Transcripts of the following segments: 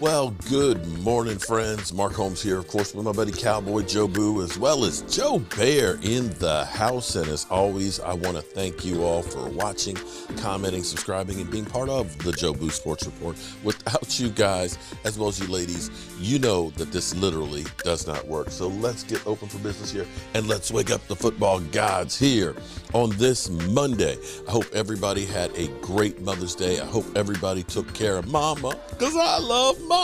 Well, good morning, friends. Mark Holmes here, of course, with my buddy Cowboy Joe Boo, as well as Joe Bear in the house. And as always, I want to thank you all for watching, commenting, subscribing, and being part of the Joe Boo Sports Report. Without you guys, as well as you ladies, you know that this literally does not work. So let's get open for business here, and let's wake up the football gods here on this Monday. I hope everybody had a great Mother's Day. I hope everybody took care of Mama, because I love Mama.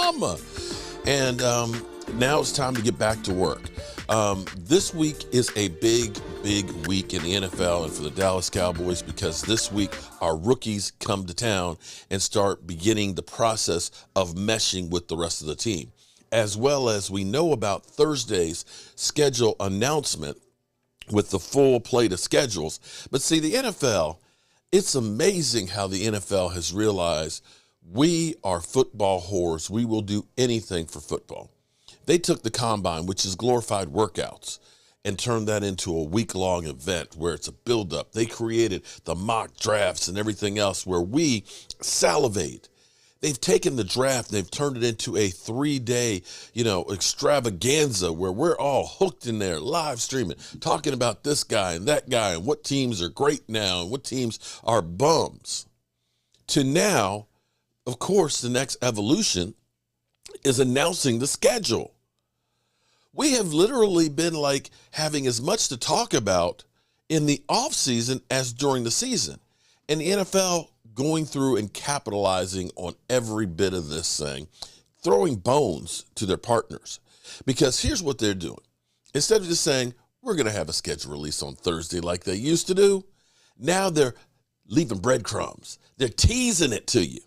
And now it's time to get back to work. This week is a big week in the NFL and for the Dallas Cowboys, because this week our rookies come to town and start beginning the process of meshing with the rest of the team, as well as we know about Thursday's schedule announcement with the full plate of schedules. But see, the NFL, it's amazing how the NFL has realized we are football whores. We will do anything for football. They took the combine, which is glorified workouts, and turned that into a week-long event where it's a build-up. They created the mock drafts and everything else where we salivate. They've taken the draft, they've turned it into a 3-day, extravaganza where we're all hooked in there, live streaming, talking about this guy and that guy and what teams are great now and what teams are bums. To now, of course, the next evolution is announcing the schedule. We have literally been like having as much to talk about in the offseason as during the season. And the NFL going through and capitalizing on every bit of this thing, throwing bones to their partners. Because here's what they're doing. Instead of just saying, we're going to have a schedule release on Thursday like they used to do, now they're leaving breadcrumbs. They're teasing it to you.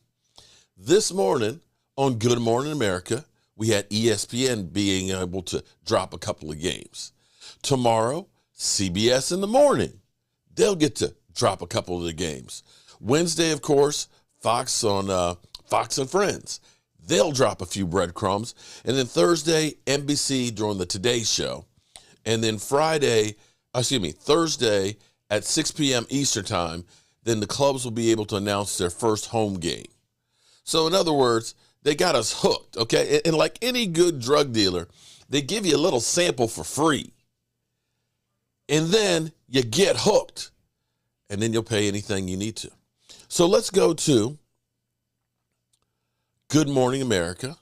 This morning on Good Morning America, we had ESPN being able to drop a couple of games. Tomorrow, CBS in the morning, they'll get to drop a couple of the games. Wednesday, of course, Fox on Fox and Friends. They'll drop a few breadcrumbs. And then Thursday, NBC during the Today Show. And then Thursday at 6 p.m. Eastern Time, then the clubs will be able to announce their first home game. So in other words, they got us hooked, okay? And like any good drug dealer, they give you a little sample for free. And then you get hooked. And then you'll pay anything you need to. So let's go to Good Morning America,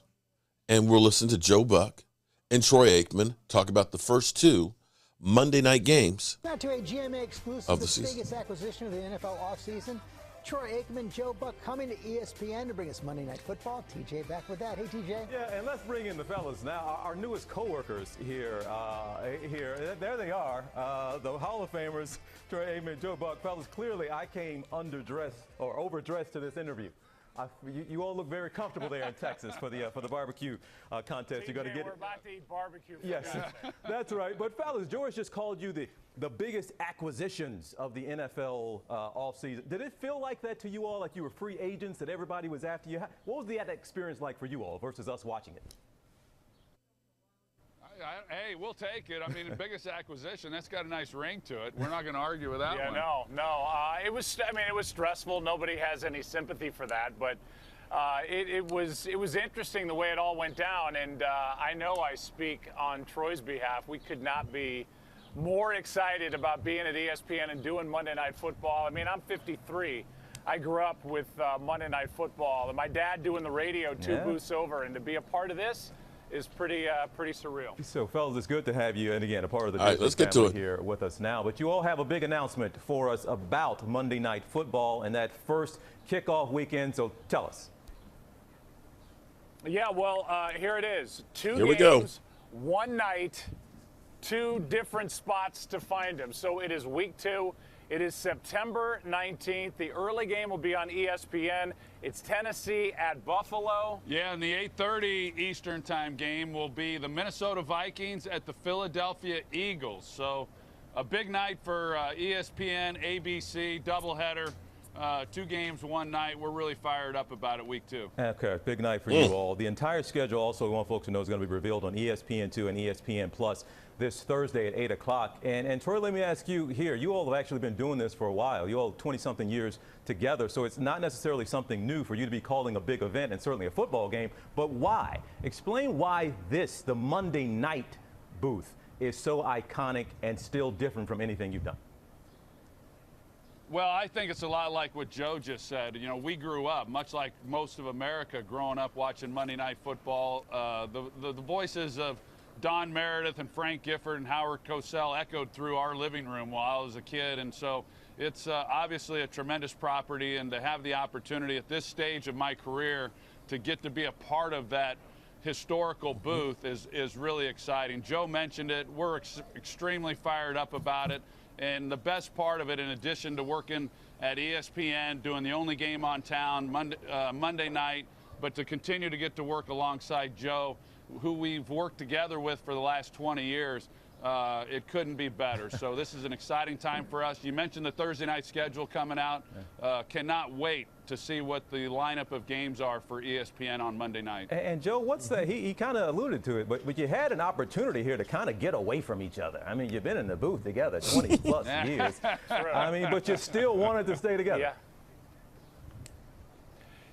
and we'll listen to Joe Buck and Troy Aikman talk about the first two Monday night games now to a GMA exclusive, of the the season. biggest acquisition of the NFL offseason. Troy Aikman, Joe Buck coming to ESPN to bring us Monday Night Football. TJ back with that. Hey, TJ. Yeah, and let's bring in the fellas now. Our newest co-workers here. There they are, the Hall of Famers, Troy Aikman, Joe Buck. Fellas, clearly I came underdressed or overdressed to this interview. You all look very comfortable there in Texas for the barbecue contest. You're going to get we're about to eat barbecue. Yes, that's right. But fellas, George just called you the biggest acquisitions of the NFL offseason. Did it feel like that to you all, like you were free agents, that everybody was after you? What was that experience like for you all versus us watching it? Hey, we'll take it. I mean, the biggest acquisition, that's got a nice ring to it. We're not going to argue with that one. No. It was stressful. Nobody has any sympathy for that, but it was interesting the way it all went down. And I know I speak on Troy's behalf. We could not be more excited about being at ESPN and doing Monday Night Football. I mean, I'm 53. I grew up with Monday Night Football, and my dad doing the radio two booths over, and to be a part of this is pretty surreal. So, fellas, it's good to have you, and again, a part of the all right, let's get to it here with us now. But you all have a big announcement for us about Monday Night Football and that first kickoff weekend. So, tell us. Yeah, well, here it is. Two here games, one night, two different spots to find them. So it is week 2. It is September 19th. The early game will be on ESPN. It's Tennessee at Buffalo. Yeah, and the 8:30 Eastern time game will be the Minnesota Vikings at the Philadelphia Eagles. So a big night for ESPN, ABC, doubleheader. 2 games, 1 night. We're really fired up about it week 2. Okay, big night for you all. The entire schedule, also, we want folks to know, is going to be revealed on ESPN2 and ESPN Plus this Thursday at 8 o'clock. And Troy, let me ask you here. You all have actually been doing this for a while. You all 20-something years together, so it's not necessarily something new for you to be calling a big event and certainly a football game. But why? Explain why the Monday night booth, is so iconic and still different from anything you've done. Well, I think it's a lot like what Joe just said. You know, we grew up, much like most of America, growing up watching Monday Night Football. The voices of Don Meredith and Frank Gifford and Howard Cosell echoed through our living room while I was a kid. And so it's obviously a tremendous property, and to have the opportunity at this stage of my career to get to be a part of that historical booth is really exciting. Joe mentioned it. We're extremely fired up about it. And the best part of it, in addition to working at ESPN, doing the only game on town Monday night, but to continue to get to work alongside Joe, who we've worked together with for the last 20 years, it couldn't be better. So this is an exciting time for us. You mentioned the Thursday night schedule coming out. Cannot wait to see what the lineup of games are for ESPN on Monday night. And Joe, what's that? He kind of alluded to it, but you had an opportunity here to kind of get away from each other. I mean, you've been in the booth together 20 plus years. I mean, but you still wanted to stay together.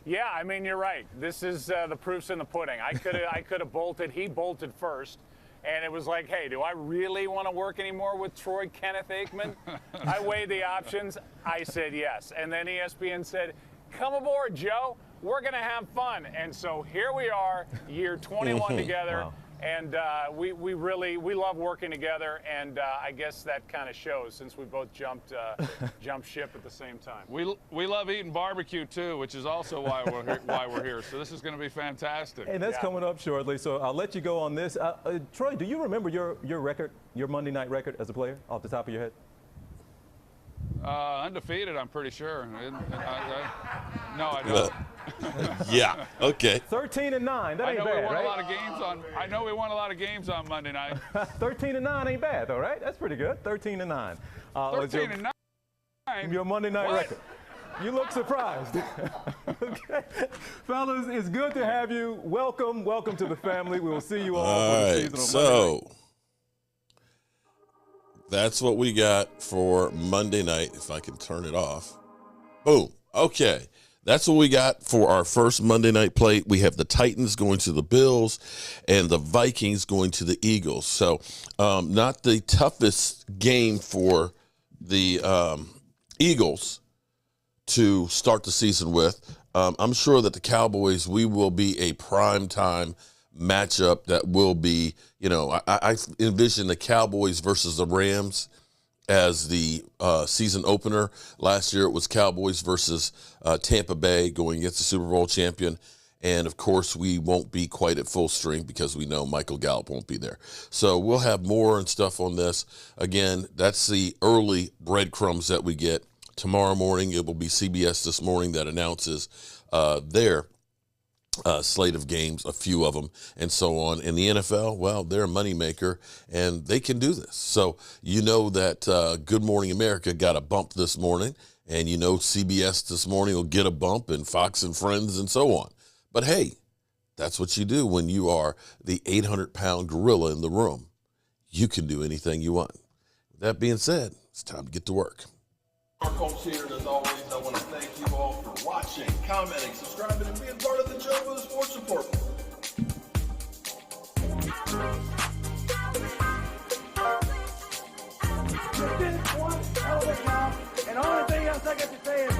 Yeah, I mean, you're right. This is the proof's in the pudding. I could have bolted. He bolted first. And it was like, hey, do I really want to work anymore with Troy Kenneth Aikman? I weighed the options. I said yes. And then ESPN said, come aboard, Joe. We're going to have fun. And so here we are, year 21 together. Wow. And we love working together, and I guess that kind of shows since we both jumped ship at the same time. We love eating barbecue too, which is also why we're here. So this is going to be fantastic. And that's coming up shortly. So I'll let you go on this. Troy, do you remember your record, your Monday night record as a player, off the top of your head? Undefeated, I'm pretty sure. No, I don't. Yeah. Okay. 13-9. That ain't bad, right? I know we won a lot of games on Monday night. 13-9 ain't bad, though, right? That's pretty good. 13-9. 13-9. Your Monday night record. You look surprised. Okay. Fellas, it's good to have you. Welcome to the family. We will see you all for the season on Monday night. That's what we got for Monday night, if I can turn it off. Boom. Okay. That's what we got for our first Monday night play. We have the Titans going to the Bills and the Vikings going to the Eagles. So not the toughest game for the Eagles to start the season with. I'm sure that the Cowboys, we will be a prime time matchup that will be, I envision the Cowboys versus the Rams as the season opener. Last year it was Cowboys versus Tampa Bay going against the Super Bowl champion. And, of course, we won't be quite at full strength because we know Michael Gallup won't be there. So we'll have more and stuff on this. Again, that's the early breadcrumbs that we get. Tomorrow morning it will be CBS This Morning that announces their slate of games, a few of them, and so on. In the NFL, well, they're a moneymaker, and they can do this. So you know that Good Morning America got a bump this morning, and you know CBS This Morning will get a bump, and Fox and Friends, and so on. But, hey, that's what you do when you are the 800-pound gorilla in the room. You can do anything you want. With that being said, it's time to get to work. Mark Holmes here, and as always, I want to thank you all for watching, commenting, subscribing, and being part of the Joe Boo Sports Report. You did one hell of a job, and the only thing else I got to say is,